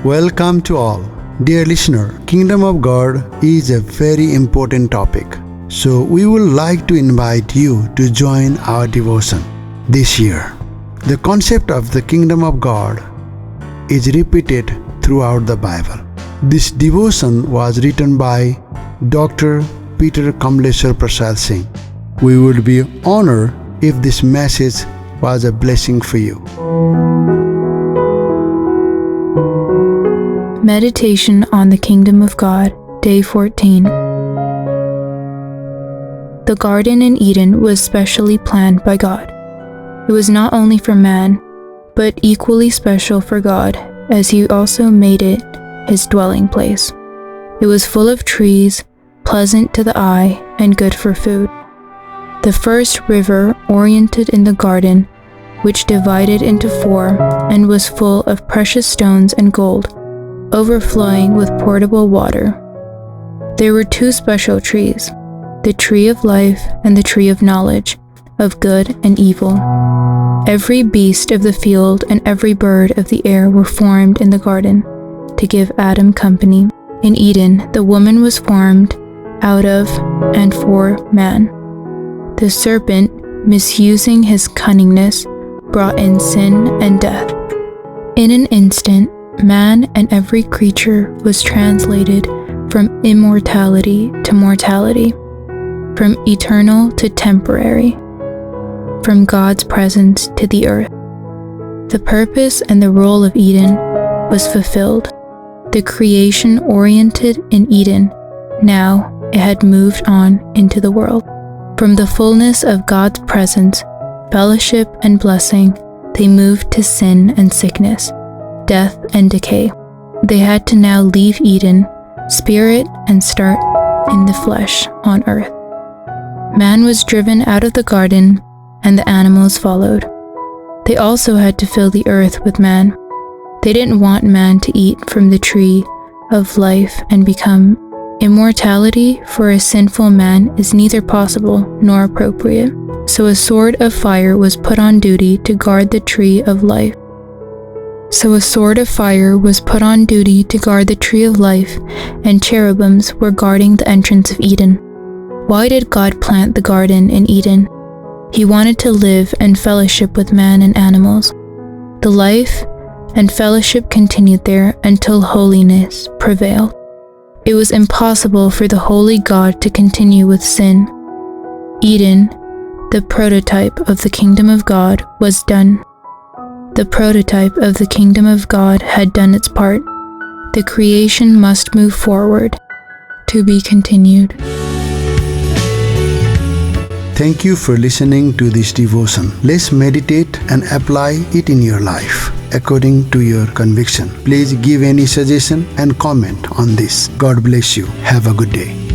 Welcome to all. Dear listener, Kingdom of God is a very important topic. So we would like to invite you to join our devotion this year. The concept of the Kingdom of God is repeated throughout the Bible. This devotion was written by Dr. Peter Kamaleshwar Prasad Singh. We would be honored if this message was a blessing for you. Meditation on the Kingdom of God, Day 14. The garden in Eden was specially planned by God. It was not only for man, but equally special for God, as He also made it His dwelling place. It was full of trees, pleasant to the eye, and good for food. The first river oriented in the garden, which divided into four, and was full of precious stones and gold, overflowing with portable water. There were two special trees, the tree of life and the tree of knowledge, of good and evil. Every beast of the field and every bird of the air were formed in the garden, to give Adam company. In Eden, the woman was formed out of and for man. The serpent, misusing his cunningness, brought in sin and death. In an instant, man and every creature was translated from immortality to mortality, from eternal to temporary, from God's presence to the earth. The purpose and the role of Eden was fulfilled. The creation oriented in Eden, now it had moved on into the world. From the fullness of God's presence, fellowship and blessing, they moved to sin and sickness, death and decay. They had to now leave Eden, spirit, and start in the flesh on earth. Man was driven out of the garden, and the animals followed. They also had to fill the earth with man. They didn't want man to eat from the tree of life and become immortality for a sinful man is neither possible nor appropriate. So a sword of fire was put on duty to guard the tree of life. And cherubims were guarding the entrance of Eden. Why did God plant the garden in Eden? He wanted to live and fellowship with man and animals. The life and fellowship continued there until holiness prevailed. It was impossible for the holy God to continue with sin. Eden, the prototype of the kingdom of God, was done. The prototype of the kingdom of God had done its part. The creation must move forward, to be continued. Thank you for listening to this devotion. Let's meditate and apply it in your life according to your conviction. Please give any suggestion and comment on this. God bless you. Have a good day.